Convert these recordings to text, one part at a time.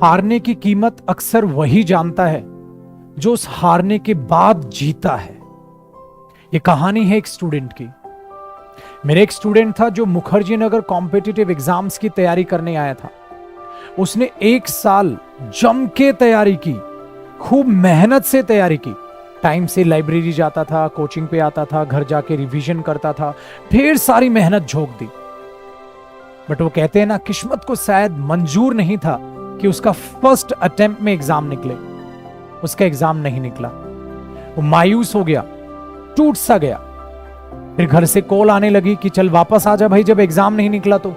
हारने की कीमत अक्सर वही जानता है जो उस हारने के बाद जीता है। ये कहानी है एक स्टूडेंट की। मेरे एक स्टूडेंट था जो मुखर्जी नगर कॉम्पिटिटिव एग्जाम्स की तैयारी करने आया था। उसने 1 साल जम के तैयारी की, खूब मेहनत से तैयारी की। टाइम से लाइब्रेरी जाता था, कोचिंग पे आता था, घर जाके रिवीजन करता था, ढेर सारी मेहनत झोंक दी। बट वो कहते हैं ना, किस्मत को शायद मंजूर नहीं था कि उसका फर्स्ट अटेम्प्ट में एग्जाम निकले। उसका एग्जाम नहीं निकला। वो मायूस हो गया, टूट सा गया। फिर घर से कॉल आने लगी कि चल वापस आ जा भाई, जब एग्जाम नहीं निकला तो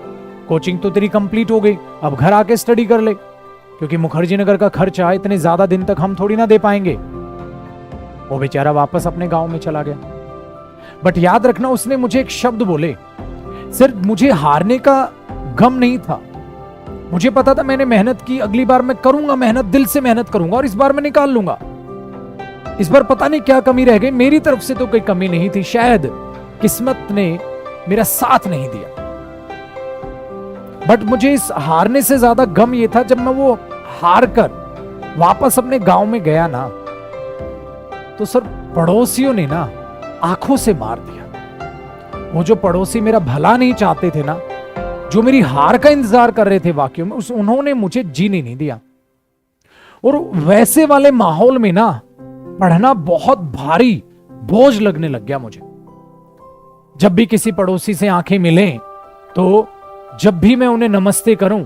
कोचिंग तो तेरी कंप्लीट हो गई, अब घर आके स्टडी कर ले, क्योंकि मुखर्जी नगर का खर्चा इतने ज्यादा दिन तक हम थोड़ी ना दे पाएंगे। वो बेचारा वापस अपने गांव में चला गया। बट याद रखना, उसने मुझे एक शब्द बोले, सिर्फ मुझे हारने का गम नहीं था। मुझे पता था मैंने मेहनत की, अगली बार मैं करूंगा मेहनत, दिल से मेहनत करूंगा और इस बार मैं निकाल लूंगा। इस बार पता नहीं क्या कमी रह गई, मेरी तरफ से तो कोई कमी नहीं थी, शायद किस्मत ने मेरा साथ नहीं दिया। बट मुझे इस हारने से ज्यादा गम ये था, जब मैं वो हार कर वापस अपने गांव में गया ना, तो सर पड़ोसियों ने ना आंखों से मार दिया। वो जो पड़ोसी मेरा भला नहीं चाहते थे ना, जो मेरी हार का इंतजार कर रहे थे वाकई में, उन्होंने मुझे जीने नहीं दिया। और वैसे वाले माहौल में ना पढ़ना बहुत भारी बोझ लगने लग गया मुझे। जब भी किसी पड़ोसी से आंखें मिलें, तो जब भी मैं उन्हें नमस्ते करूं,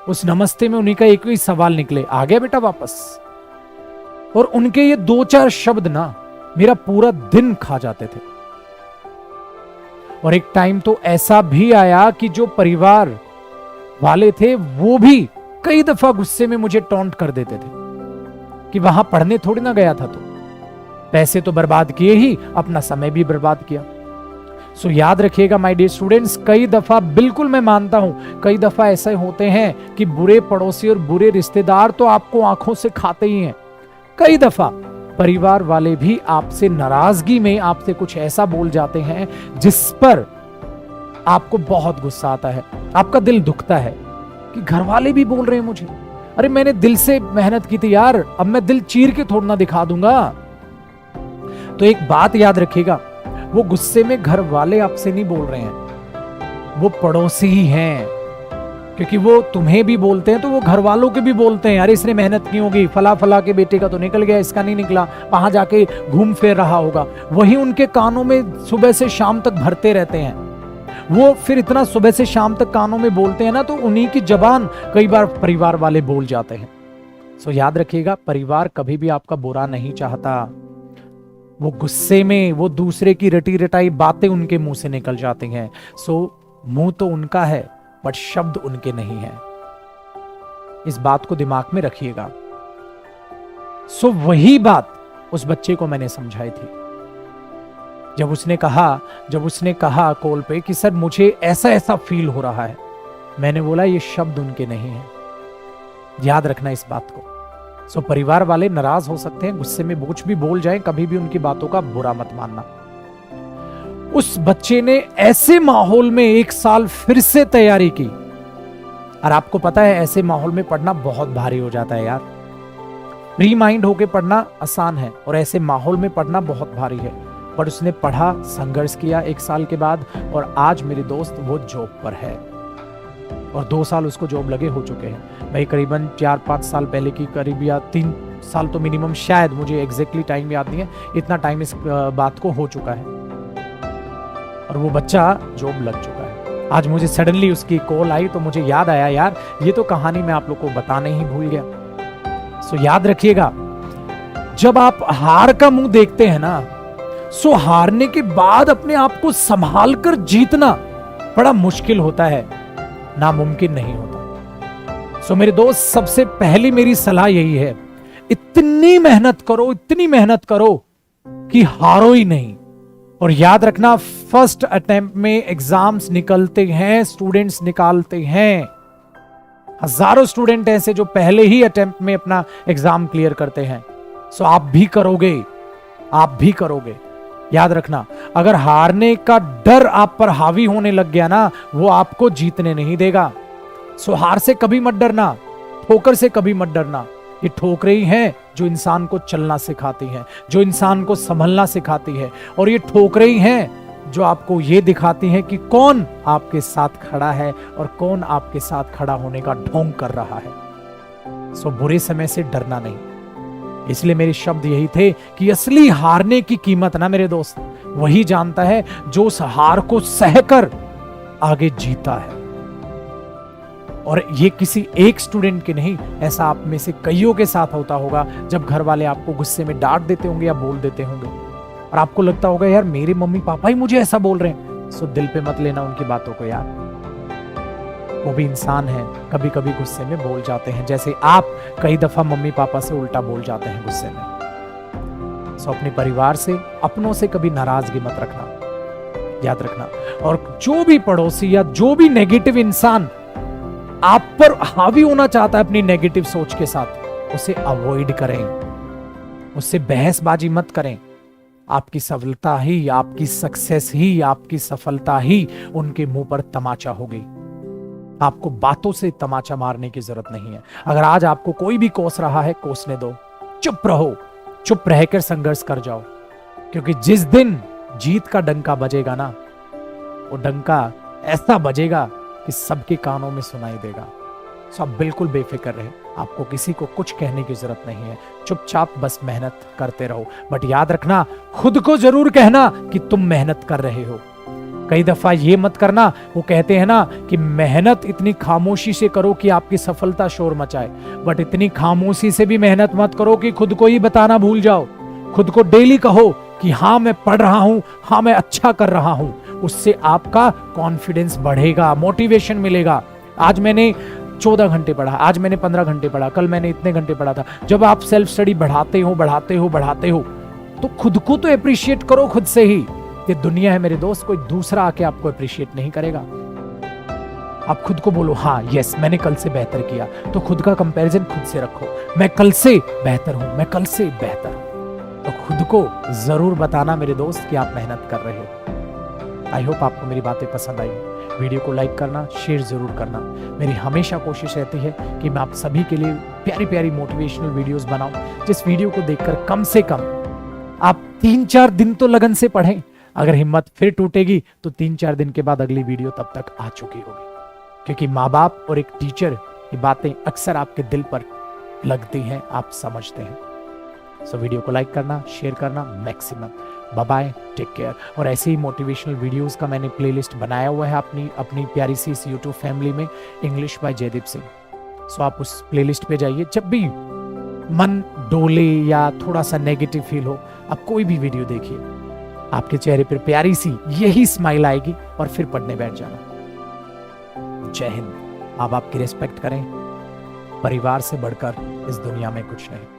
उस नमस्ते में उन्हीं का एक ही सवाल निकले, आ गया बेटा वापस। और उनके ये 2-4 शब्द ना मेरा पूरा दिन खा जाते थे। और एक टाइम तो ऐसा भी आया कि जो परिवार वाले थे वो भी कई दफा गुस्से में मुझे टॉन्ट कर देते थे कि वहां पढ़ने थोड़ी ना गया था, तो पैसे तो बर्बाद किए ही, अपना समय भी बर्बाद किया। सो याद रखिएगा माय डियर स्टूडेंट्स, कई दफा, बिल्कुल मैं मानता हूं, कई दफा ऐसे होते हैं कि बुरे पड़ोसी और बुरे रिश्तेदार तो आपको आंखों से खाते ही हैं। कई दफा परिवार वाले भी आपसे नाराजगी में आपसे कुछ ऐसा बोल जाते हैं जिस पर आपको बहुत गुस्सा आता है, आपका दिल दुखता है कि घर वाले भी बोल रहे हैं मुझे। अरे मैंने दिल से मेहनत की थी यार, अब मैं दिल चीर के थोड़ा ना दिखा दूंगा। तो एक बात याद रखिएगा, वो गुस्से में घर वाले आपसे नहीं बोल रहे हैं, वो पड़ोसी ही हैं। क्योंकि वो तुम्हें भी बोलते हैं तो वो घर वालों के भी बोलते हैं, अरे इसने मेहनत की होगी, फला फला के बेटे का तो निकल गया, इसका नहीं निकला, वहां जाके घूम फिर रहा होगा। वही उनके कानों में सुबह से शाम तक भरते रहते हैं। वो फिर इतना सुबह से शाम तक कानों में बोलते हैं ना, तो उन्हीं की जबान कई बार परिवार वाले बोल जाते हैं। सो याद रखिएगा, परिवार कभी भी आपका बुरा नहीं चाहता। वो गुस्से में वो दूसरे की रटी रटाई बातें उनके मुंह से निकल जाती हैं। सो मुंह तो उनका है बट शब्द उनके नहीं हैं। इस बात को दिमाग में रखिएगा। सो वही बात उस बच्चे को मैंने समझाई थी। जब उसने कहा कॉल पे कि सर मुझे ऐसा ऐसा फील हो रहा है, मैंने बोला ये शब्द उनके नहीं हैं। याद रखना इस बात को। सो परिवार वाले नाराज हो सकते हैं, गुस्से में कुछ भी बोल जाएं, कभी भी उनकी बातों का बुरा मत मानना। उस बच्चे ने ऐसे माहौल में 1 साल फिर से तैयारी की। और आपको पता है ऐसे माहौल में पढ़ना बहुत भारी हो जाता है यार। प्री माइंड होके पढ़ना आसान है और ऐसे माहौल में पढ़ना बहुत भारी है। पर उसने पढ़ा, संघर्ष किया 1 साल के बाद, और आज मेरे दोस्त वो जॉब पर है और 2 साल उसको जॉब लगे हो चुके हैं। भाई करीबन 4-5 साल पहले की, करीब या 3 साल तो मिनिमम, शायद मुझे एग्जैक्टली टाइम याद नहीं है, इतना टाइम इस बात को हो चुका है और वो बच्चा जॉब लग चुका है। आज मुझे सडनली उसकी कॉल आई तो मुझे याद आया, यार ये तो कहानी मैं आप लोग को बताना ही भूल गया। सो याद रखिएगा, जब आप हार का मुंह देखते हैं ना, सो हारने के बाद अपने आप को संभाल कर जीतना बड़ा मुश्किल होता है, नामुमकिन नहीं होता। सो मेरे दोस्त, सबसे पहली मेरी सलाह यही है, इतनी मेहनत करो कि हारो ही नहीं। और याद रखना, फर्स्ट अटेम्प्ट में एग्जाम्स निकलते हैं, स्टूडेंट्स निकालते हैं। हजारों स्टूडेंट ऐसे जो पहले ही अटेम्प्ट में अपना एग्जाम क्लियर करते हैं। सो आप भी करोगे। याद रखना, अगर हारने का डर आप पर हावी होने लग गया ना, वो आपको जीतने नहीं देगा। सो हार से कभी मत डरना, ठोकर से कभी मत डरना। ये ठोकरें ही हैं जो इंसान को चलना सिखाती हैं, जो इंसान को संभलना सिखाती है। और ये ठोकरें ही हैं जो आपको ये दिखाती हैं कि कौन आपके साथ खड़ा है और कौन आपके साथ खड़ा होने का ढोंग कर रहा है। सो बुरे समय से डरना नहीं। इसलिए मेरे शब्द यही थे कि असली हारने की कीमत ना मेरे दोस्त वही जानता है जो उस हार को सहकर आगे जीता है। और ये किसी एक स्टूडेंट के नहीं, ऐसा आप में से कईयों के साथ होता होगा जब घर वाले आपको गुस्से में डांट देते होंगे या बोल देते होंगे और आपको लगता होगा यार मेरे मम्मी पापा ही मुझे ऐसा बोल रहे हैं। सो दिल पे मत लेना उनकी बातों को यार, वो भी इंसान है, कभी कभी गुस्से में बोल जाते हैं, जैसे आप कई दफा मम्मी पापा से उल्टा बोल जाते हैं गुस्से में। सो अपने परिवार से, अपनों से कभी नाराजगी मत रखना, याद रखना। और जो भी पड़ोसी या जो भी नेगेटिव इंसान आप पर हावी होना चाहता है अपनी नेगेटिव सोच के साथ, उसे अवॉइड करें, उससे बहसबाजी मत करें। आपकी सफलता ही, आपकी सक्सेस ही, आपकी सफलता ही उनके मुंह पर तमाचा होगी। आपको बातों से तमाचा मारने की जरूरत नहीं है। अगर आज आपको कोई भी कोस रहा है, कोसने दो, चुप रहो, चुप रहकर संघर्ष कर जाओ। क्योंकि जिस दिन जीत का डंका बजेगा ना, वो डंका ऐसा बजेगा कि सबके कानों में सुनाई देगा। सब बिल्कुल बेफिक्र रहे, आपको किसी को कुछ कहने की जरूरत नहीं है। चुपचाप बस मेहनत करते रहो। बट याद रखना, खुद को जरूर कहना कि तुम मेहनत कर रहे हो। कई दफा ये मत करना, वो कहते हैं ना कि मेहनत इतनी खामोशी से करो कि आपकी सफलता शोर मचाए, बट इतनी खामोशी से भी मेहनत मत करो कि खुद को ही बताना भूल जाओ। खुद को डेली कहो कि हाँ मैं पढ़ रहा हूं, हाँ मैं अच्छा कर रहा हूं। उससे आपका कॉन्फिडेंस बढ़ेगा, मोटिवेशन मिलेगा। आज मैंने 14 घंटे पढ़ा, आज मैंने 15 घंटे पढ़ा, कल मैंने इतने घंटे पढ़ा था। जब आप सेल्फ स्टडी बढ़ाते हो तो खुद को तो अप्रिशिएट करो खुद से ही। ये दुनिया है मेरे दोस्त, कोई दूसरा आके आपको अप्रिशिएट नहीं करेगा। आप खुद को बोलो हाँ यस मैंने कल से बेहतर किया, तो खुद का कंपैरिजन खुद से रखो। मैं कल से बेहतर हूं, मैं कल से बेहतर हूं। तो खुद को जरूर बताना मेरे दोस्त कि आप मेहनत कर रहे हो। आई होप आपको मेरी बातें पसंद आई। वीडियो को लाइक करना, शेयर जरूर करना। मेरी हमेशा कोशिश रहती है कि मैं आप सभी के लिए प्यारी प्यारी मोटिवेशनल वीडियोस बनाऊं, जिस वीडियो को देखकर कम से कम आप 3-4 दिन तो लगन से पढ़ें। अगर हिम्मत फिर टूटेगी तो 3-4 दिन के बाद अगली वीडियो तब तक आ चुकी होगी। क्योंकि माँ बाप और एक टीचर की बातें अक्सर आपके दिल पर लगती हैं, आप समझते हैं। सो वीडियो को लाइक करना, शेयर करना maximum. Bye bye, take care. और ऐसे ही मोटिवेशनल वीडियोस का मैंने प्लेलिस्ट बनाया हुआ है अपनी प्यारी सी इस यूट्यूब फैमिली में, इंग्लिश बाय जयदीप सिंह। सो आप उस प्लेलिस्ट पे जाइए। जब भी मन डोले या थोड़ा सा नेगेटिव फील हो, आप कोई भी वीडियो देखिए, आपके चेहरे पर प्यारी सी यही स्माइल आएगी और फिर पढ़ने बैठ जाना। जय हिंद। माँ बाप की रिस्पेक्ट करें, परिवार से बढ़कर इस दुनिया में कुछ नहीं।